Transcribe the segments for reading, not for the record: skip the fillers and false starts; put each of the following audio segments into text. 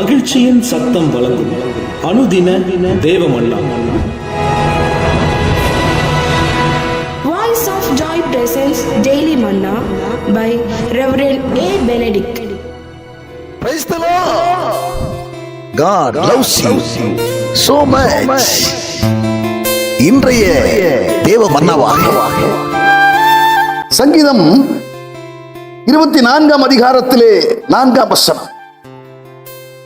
மகிழ்ச்சியின் சத்தம் வழங்கும் அனுதின தேவமன்னா. Voice of Joy presents Daily Manna by Reverend A. Benedict. Praise the Lord. God loves you so much. இன்றைய தேவ மன்னாவாக சங்கீதம் 24 அதிகாரத்திலே 4 வசனம்.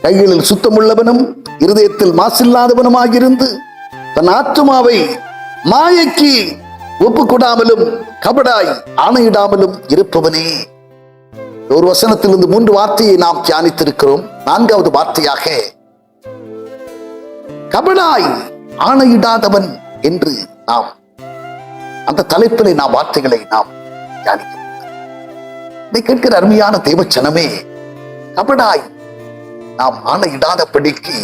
கைகளில் சுத்தமுள்ளவனும் இருதயத்தில் மாசில்லாதவனுமாயிருந்து தன் ஆத்துமாவை மாயைக்கு ஒப்புக்கொடாமலும் கபடாய் ஆணையிடாமலும் இருப்பவனே. ஒரு வசனத்திலிருந்து 3 வார்த்தையை நாம் தியானித்திருக்கிறோம். 4வது வார்த்தையாக கபடாய் ஆணையிடாதவன் என்று நாம் அந்த தலைப்பிலே நாம் வார்த்தைகளை நாம் தியானிக்கிறோம். இதை கேட்கிற அருமையான தேவச்சனமே, கபடாய் நாம் ஆணையிடாதபடிக்கு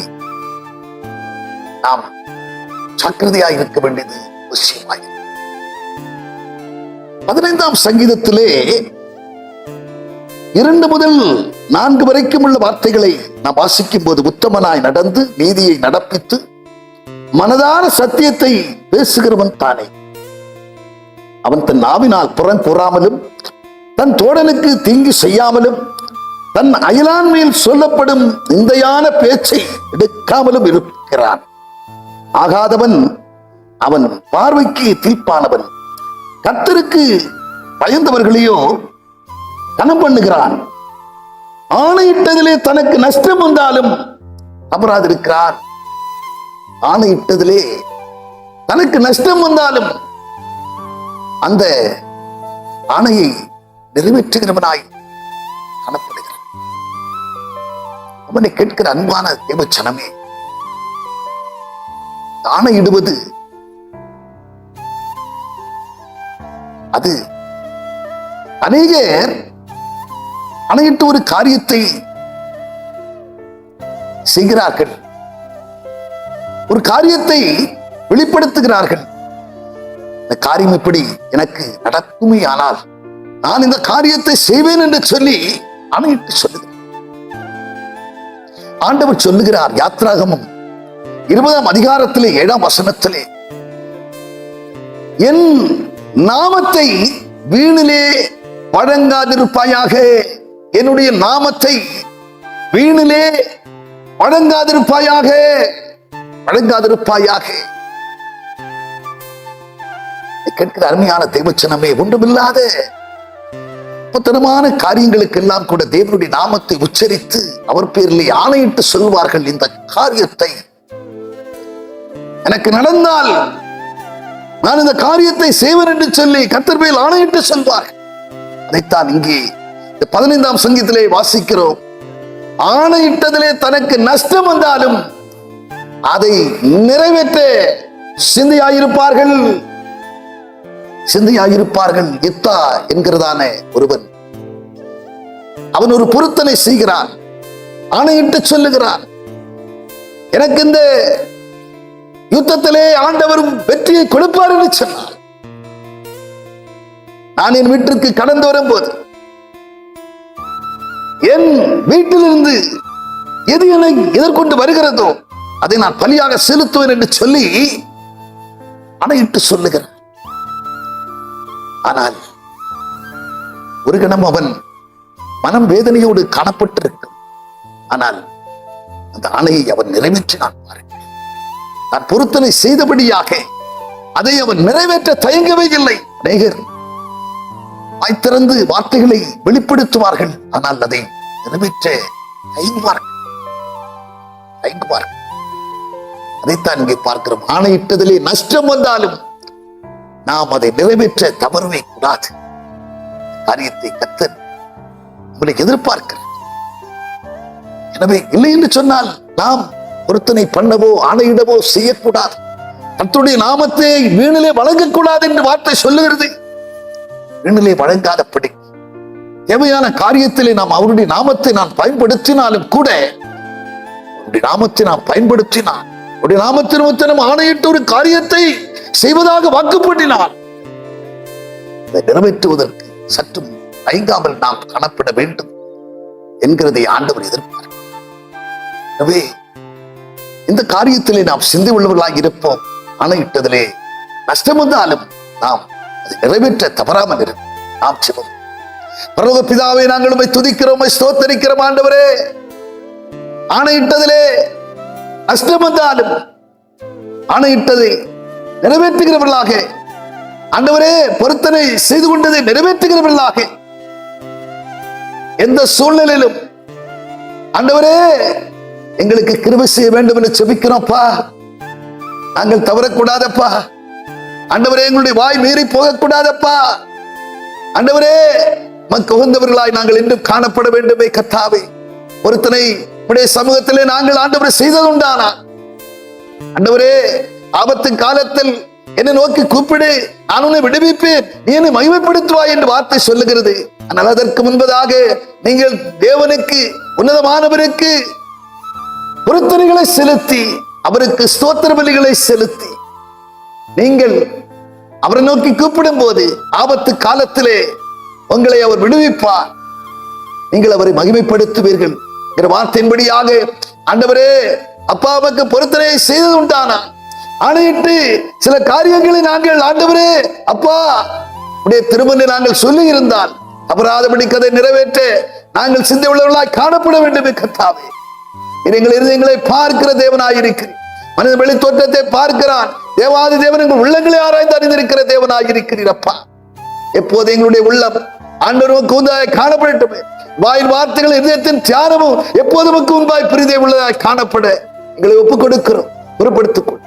நாம் ஜாக்கிரதையாய் இருக்க வேண்டியது அவசியமாய். 15ஆம் சங்கீதத்திலே 2 முதல் 4 வரைக்கும் உள்ள வார்த்தைகளை நாம் வாசிக்கும் போது, உத்தமனாய் நடந்து நீதியை நடப்பித்து மனதார சத்தியத்தை பேசுகிறவன் தானே. அவன் தன் நாவினால் புறம் கூறாமலும் தன் தோழனுக்கு தீங்கு செய்யாமலும் தன் அயலான் மேல் சொல்லப்படும் நிந்தையான பேச்சை எடுக்காமலும் இருக்கிறான். ஆகாதவன் அவன் பார்வைக்கு தீர்ப்பானவன். கர்த்தருக்கு பயந்தவர்களையோ கனம் பண்ணுகிறான். ஆணையிட்டதிலே தனக்கு நஷ்டம் வந்தாலும் அபராதிருக்கிறான். ஆணையிட்டதிலே தனக்கு நஷ்டம் வந்தாலும் அந்த ஆணையை நிறைவேற்றுகிறவனாய் காணப்படுகிறான். அவனை கேட்கிற அன்பான தேவச்சனமே, ஆணையிடுவது அது அநேகர் ஆணையிட்டு ஒரு காரியத்தை செய்கிறார்கள், ஒரு காரியத்தை வெளிப்படுத்துகிறார்கள். இந்த காரியம் இப்படி எனக்கு நடக்குமே ஆனால் நான் இந்த காரியத்தை செய்வேன் என்று சொல்லி ஆணையிட்டு சொல்லுகிறார். ஆண்டவர் சொல்லுகிறார், யாத்ராகமம் 20ஆம் அதிகாரத்திலே 7ஆம் வசனத்திலே, என் நாமத்தை வீணிலே வழங்காதிருப்பாயாக. என்னுடைய நாமத்தை வீணிலே வழங்காதிருப்பாயாக, வழங்காதிருப்பாயாக. கேட்கிற அருமையான தேவச்சனமே, ஒன்றுமில்லாத முப்பத்தனமான காரியங்களுக்கெல்லாம் கூட தேவனுடைய நாமத்தை உச்சரித்து அவர் பேரிலே ஆணையிட்டு சொல்வார்கள். இந்த காரியத்தை எனக்கு நடந்தால் நான் இந்த காரியத்தை செய்வேன் என்று சொல்லி கர்த்தர் பேரில் ஆணையிட்டு சொல்வார்கள். அதைத்தான் இங்கே 15ஆம் சங்கீதத்திலே வாசிக்கிறோம். ஆணையிட்டதிலே தனக்கு நஷ்டம் வந்தாலும் அதை நிறைவேற்ற சிந்தையாயிருப்பார்கள், சிந்தையாயிருப்பார்கள். இத்தா என்கிறதான ஒருவன், அவன் ஒரு பொருத்தனை செய்கிறான், ஆணையிட்டு சொல்லுகிறான், எனக்கு இந்த யுத்தத்திலே ஆண்டவரும் வெற்றியை கொடுப்பார் என்று சொன்னார். நான் என் வீட்டிற்கு கடந்து வரும்போது என் வீட்டிலிருந்து எது என்னை எதிர்கொண்டு வருகிறதோ அதை நான் பலியாக செலுத்துவேன் என்று சொல்லி ஆணையிட்டு சொல்லுகிறான். ஆனால் ஒரு கணம் அவன் மனம் வேதனையோடு காணப்பட்டிருக்கும். ஆனால் அந்த ஆணையை அவன் நிறைவேற்றினான். நான் பொருத்தனை செய்தபடியாக அதை அவன் நிறைவேற்ற தயங்கவே இல்லை. அநேகர் வாய்த்திறந்து வார்த்தைகளை வெளிப்படுத்துவார்கள், ஆனால் அதை நிறைவேற்ற தயங்குவார்கள். அதைத்தான் இங்கே பார்க்கிறோம். ஆணையிட்டதிலே நஷ்டம் வந்தாலும் நாம் அதை நிறைவேற்ற தவறவே கூடாது. காரியத்தை கர்த்தர் உங்களை எதிர்பார்க்கிறார். எனவே இல்லை என்று சொன்னால் நாம் பொருத்தனை பண்ணவோ ஆணையிடவோ செய்யக்கூடாது. கர்த்தருடைய நாமத்தை வீணிலே வழங்கக்கூடாது என்று வார்த்தை சொல்லுகிறது. வீணிலே வழங்காதபடி தேவையான காரியத்திலே நாம் அவருடைய நாமத்தை நான் பயன்படுத்தினாலும் கூட, அவருடைய நாமத்தை நாம் பயன்படுத்தினால், அவருடைய நாமத்தின் ஆணையிட்ட ஒரு காரியத்தை செய்வதாக வாக்குப்பட்டினார், அதை நிறைவேற்றுவதற்கு சற்றும் தயங்காமல் நாம் காணப்பட வேண்டும் என்கிறதை ஆண்டவர் எதிர்பார்க்கிறார். எனவே இந்த காரியத்திலே நாம் சிந்தை உள்ளவர்களாக இருப்போம். ஆணையிட்டதிலே நஷ்டம் வந்தாலும் நாம் அதை நிறைவேற்ற தவறாமல் இருக்கும். நாம் செபம். பரலோக பிதாவே, நாங்கள் உம்மை துதிக்கிறோம், உம்மை ஸ்தோத்தரிக்கிறோம். ஆண்டவரே, ஆணையிட்டதிலே நஷ்டம் வந்தாலும் ஆணையிட்டதை நிறைவேற்றுகிறவர்களாக, ஆண்டவரே, பொருத்தனை செய்து கொண்டதை நிறைவேற்றுகிறவர்களாக எந்த சூழ்நிலையிலும் ஆண்டவரே எங்களுக்கு கிருபை செய்ய வேண்டும் என்று செபிக்கிறோம்ப்பா. நாங்கள் தவறக்கூடாதப்பா. ஆண்டவரே, எங்களுடைய வாய் மீறி போகக்கூடாதப்பா. ஆண்டவரே, மக்கு உகந்தவர்களாய் நாங்கள் இன்னும் காணப்பட வேண்டுமே கர்த்தாவே. ஒருத்தனை உடைய சமூகத்திலே நாங்கள் ஆண்டவரை செய்ததுண்டானா? ஆண்டவரே, ஆபத்து காலத்தில் என்னை நோக்கி கூப்பிடு, நான் உன்னை விடுவிப்பேன், நீ என்னை மகிமைப்படுத்துவாய் என்று வார்த்தை சொல்லுகிறது. ஆனால் அதற்கு முன்பதாக நீங்கள் தேவனுக்கு, உன்னதமானவருக்கு பொருத்தனைகளை செலுத்தி, அவருக்கு ஸ்தோத்திர பலிகளை செலுத்தி, நீங்கள் அவரை நோக்கி கூப்பிடும் போது ஆபத்து காலத்திலே உங்களை அவர் விடுவிப்பார். நீங்கள் அவரை மகிமைப்படுத்துவீர்கள் என்ற வார்த்தையின்படியாக ஆண்டவரே, அப்பாவுக்கு பொருத்தனை செய்தது உண்டானா? ஆணையிட்டு சில காரியங்களை நாங்கள் ஆண்டவரே அப்பா உடைய திருமணத்தை நாங்கள் சொல்லி இருந்தால் அபராதபடி கதை நிறைவேற்ற நாங்கள் சிந்தை உள்ளவர்களாய் காணப்பட வேண்டும் கர்த்தாவே. எங்கள் இருதயங்களை பார்க்கிற தேவனாயிருக்கிறீர். மனித வெளி தோற்றத்தை பார்க்கிறான். தேவாதி தேவன் எங்கள் உள்ளங்களை ஆராய்ந்து அறிந்திருக்கிற தேவனாயிருக்கிறீர் அப்பா. எப்போது எங்களுடைய உள்ளம் ஆண்டவருக்கு முன்பாய் காணப்படட்டுமே. வாயின் வார்த்தைகள் இதயத்தின் தியானமும் எப்போதும் முன்பாய் பிரிதே உள்ளதாய் காணப்பட எங்களை ஒப்புக் கொடுக்கிறோம். பொறுப்படுத்திக் கொள்.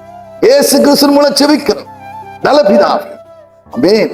இயேசு கிறிஸ்து மூலம் செபிக்கிறோம் நல்ல பிதாவே. ஆமென்.